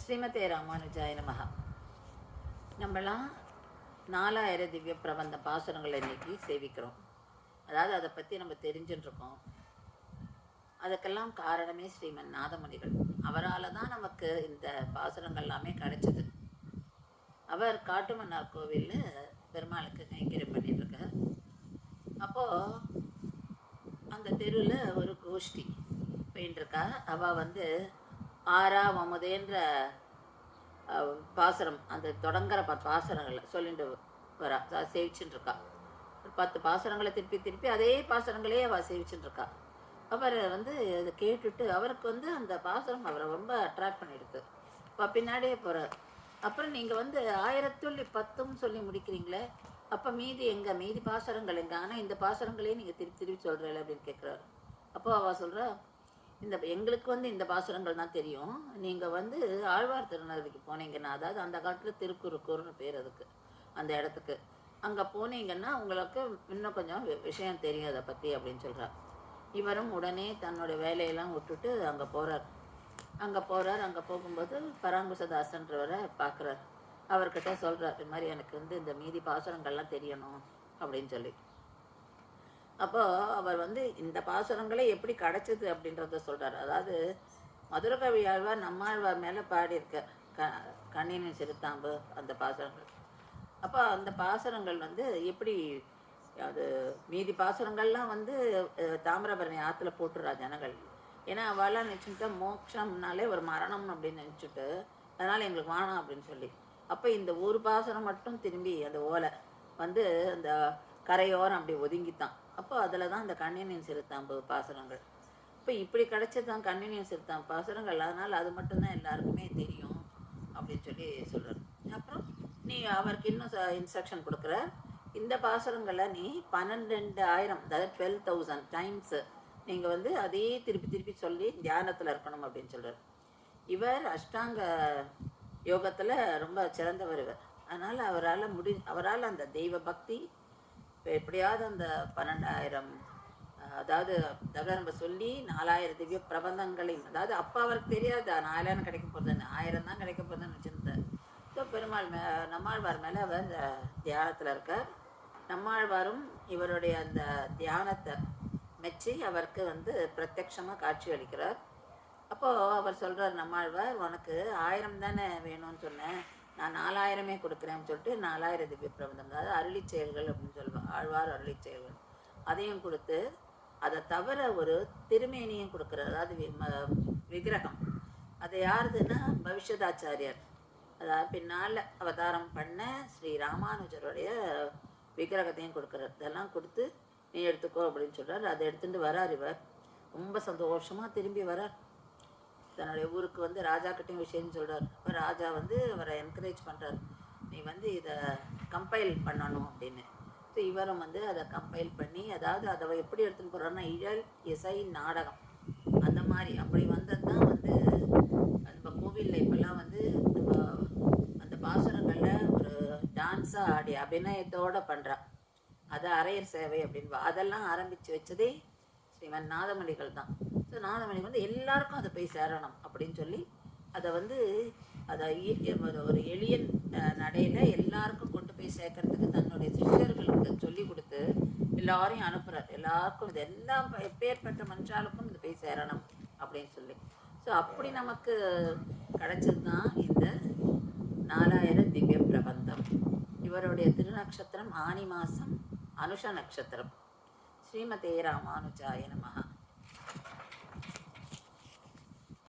ஸ்ரீமதே ராமானுஜாய நமஹ. நம்மளாம் 4000 திவ்ய பிரபந்த பாசுரங்களை இன்னைக்கு சேவிக்கிறோம். அதாவது அதை பற்றி நம்ம தெரிஞ்சுட்டுருக்கோம். அதுக்கெல்லாம் காரணமே ஸ்ரீமன் நாதமுனிகள். அவரால் தான் நமக்கு இந்த பாசுரங்கள் எல்லாமே கிடைச்சது. அவர் காட்டுமன்னார் கோவிலில் பெருமாளுக்கு கைங்கரியம் பண்ணிட்டுருக்கார். அப்போது அந்த தெருவில் ஒரு கோஷ்டி போயின்ட்டுருக்கா. அவள் வந்து ஆரா வமுதேன்ற பாசுரம், அந்த தொடங்குற பாசுரங்களை சொல்லிட்டு வரா, சேவிச்சுட்டு இருக்கா. ஒரு 10 பாசுரங்களை திருப்பி திருப்பி அதே பாசுரங்களே அவள் சேவிச்சுட்டு இருக்கா. அவர் வந்து அதை கேட்டுட்டு அவருக்கு வந்து அந்த பாசுரம் அவரை ரொம்ப அட்ராக்ட் பண்ணிடுது. இப்போ பின்னாடியே போகிறார். அப்புறம் நீங்கள் வந்து 1010 சொல்லி முடிக்கிறீங்களே, அப்போ மீதி பாசுரங்கள் எங்கே? ஆனால் இந்த பாசுரங்களே நீங்கள் திருப்பி திருப்பி சொல்கிறீங்களே அப்படின்னு கேட்குறாரு. அப்போ அவள் சொல்கிறா, எங்களுக்கு வந்து இந்த பாசுரங்கள் தான் தெரியும். நீங்கள் வந்து ஆழ்வார் திருநகரிக்கு போனீங்கன்னா, அதாவது அந்த காலத்தில் திருக்குறுக்கூர்னு பேர் அதுக்கு, அந்த இடத்துக்கு அங்கே போனீங்கன்னா உங்களுக்கு இன்னும் கொஞ்சம் விஷயம் தெரியும் அதை பற்றி அப்படின்னு சொல்கிறார். இவரும் உடனே தன்னுடைய வேலையெல்லாம் விட்டுட்டு அங்கே போகிறார். அங்கே போகும்போது பராங்குசதாசன்றவரை பார்க்குறார். அவர்கிட்ட சொல்கிறார், இது மாதிரி எனக்கு வந்து இந்த மீதி பாசுரங்கள்லாம் தெரியணும் அப்படின்னு சொல்லி. அப்போது அவர் வந்து இந்த பாசுரங்களே எப்படி கிடச்சிது அப்படின்றத சொல்கிறார். அதாவது மதுரகவி ஆழ்வார் நம்மாழ்வார் மேலே பாடியிருக்க கண்ணினின் சிறுத்தாம்பு அந்த பாசுரங்கள். அப்போ அந்த பாசுரங்கள் வந்து எப்படி, அது மீதி பாசுரங்கள்லாம் வந்து தாமிரபரணி ஆற்றுல போட்டுறா ஜனங்கள். ஏன்னா அவளாம் நினச்சிட்டா மோட்சம்னாலே ஒரு மரணம் அப்படின்னு நினச்சிட்டு, அதனால் எங்களுக்கு வேணாம் அப்படின்னு சொல்லி. அப்போ இந்த ஒரு பாசுரம் மட்டும் திரும்பி அந்த ஓலை வந்து அந்த கரையோரம் அப்படி ஒதுங்கித்தான். அப்போ அதில் தான் அந்த கண்ணினின் சிறுத்தாம்பு பாசுரங்கள். இப்போ இப்படி கிடச்சதான் கண்ணினின் சிறுத்தாம்பு பாசுரங்கள். அதனால் அது மட்டும்தான் எல்லாருக்குமே தெரியும் அப்படின்னு சொல்லி சொல்கிறார். அப்புறம் அவருக்கு இன்னும் இன்ஸ்ட்ரக்ஷன் கொடுக்குற, இந்த பாசுரங்களை நீ 12,000, அதாவது 12,000 டைம்ஸு நீங்கள் வந்து அதே திருப்பி திருப்பி சொல்லி தியானத்தில் இருக்கணும் அப்படின்னு சொல்கிறார். இவர் அஷ்டாங்க யோகத்தில் ரொம்ப சிறந்தவர் இவர். அதனால் அவரால் அந்த தெய்வ பக்தி இப்போ எப்படியாவது அந்த 12,000, அதாவது நம்ம சொல்லி 4000 திவ்ய பிரபந்தங்களையும், அதாவது அப்போ அவருக்கு தெரியாது 4000 கிடைக்க போகிறதுன்னு, 1000 தான் கிடைக்க போகிறதுன்னு வச்சுருந்தார். ஸோ பெருமாள் நம்மாழ்வார் மேலே அவர் அந்த தியானத்தில் இருக்கார். நம்மாழ்வாரும் இவருடைய அந்த தியானத்தை மெச்சி அவருக்கு வந்து பிரத்யட்சமாக காட்சி அளிக்கிறார். அப்போது அவர் சொல்கிறார், நம்மாழ்வார் உனக்கு 1000 தானே வேணும்னு சொன்னேன், நான் 4000 கொடுக்குறேன்னு சொல்லிட்டு 4000 திவ்ய பிரபந்தம், அதாவது அருளி செயல்கள் அப்படின்னு சொல்லுவேன், ஆழ்வார் அருளி செயல்கள், அதையும் கொடுத்து அதை தவிர ஒரு திருமேனியும் கொடுக்குறார், அதாவது விக்கிரகம். அது யாருதுன்னா பவிஷ்யதாச்சாரியார், அதாவது பின்னால் அவதாரம் பண்ண ஸ்ரீ ராமானுஜருடைய விக்கிரகத்தையும் கொடுக்குறார். இதெல்லாம் கொடுத்து நீ எடுத்துக்கோ அப்படின்னு சொல்கிறார். அதை எடுத்துகிட்டு வரார். இவர் ரொம்ப சந்தோஷமாக திரும்பி வரார். தன்னுடைய ஊருக்கு வந்து ராஜாக்கிட்டையும் விஷயம்னு சொல்கிறார். இப்போ ராஜா வந்து அவரை என்கரேஜ் பண்ணுறார், நீ வந்து இதை கம்பைல் பண்ணணும் அப்படின்னு. ஸோ இவரும் வந்து அதை கம்பைல் பண்ணி, அதாவது அதை எப்படி எடுத்துன்னு போகிறாருன்னா இழல் இசை நாடகம் அந்த மாதிரி அப்படி வந்தது தான் வந்து நம்ம கோவிலில் இப்போல்லாம் வந்து நம்ம அந்த பாசுரங்களில் ஒரு டான்ஸாக ஆடி அபிநயத்தோடு பண்ணுறா, அதை அரையர் சேவை அப்படின்னு அதெல்லாம் ஆரம்பித்து வச்சதே ஸ்ரீமன் நாதமணிகள் தான். ஸோ நாதமணி வந்து எல்லாருக்கும் அதை போய் சேரணும் அப்படின்னு சொல்லி அதை வந்து அதை ஒரு எளிய நடையில் எல்லாருக்கும் கொண்டு போய் சேர்க்கறதுக்கு தன்னுடைய சிஷ்யர்களுக்கு சொல்லி கொடுத்து எல்லாரையும் அனுப்புகிறார். எல்லாருக்கும் இது எல்லாம் எப்பேற்பட்ட மனுஷாலுக்கும் இது போய் சேரணும் அப்படின்னு சொல்லி. ஸோ அப்படி நமக்கு கிடைச்சது தான் இந்த 4000 திவ்ய பிரபந்தம். இவருடைய திருநக்ஷத்திரம் ஆனி மாதம் அனுஷ நட்சத்திரம். ஸ்ரீமதே ராமானுஜாய நமஹ.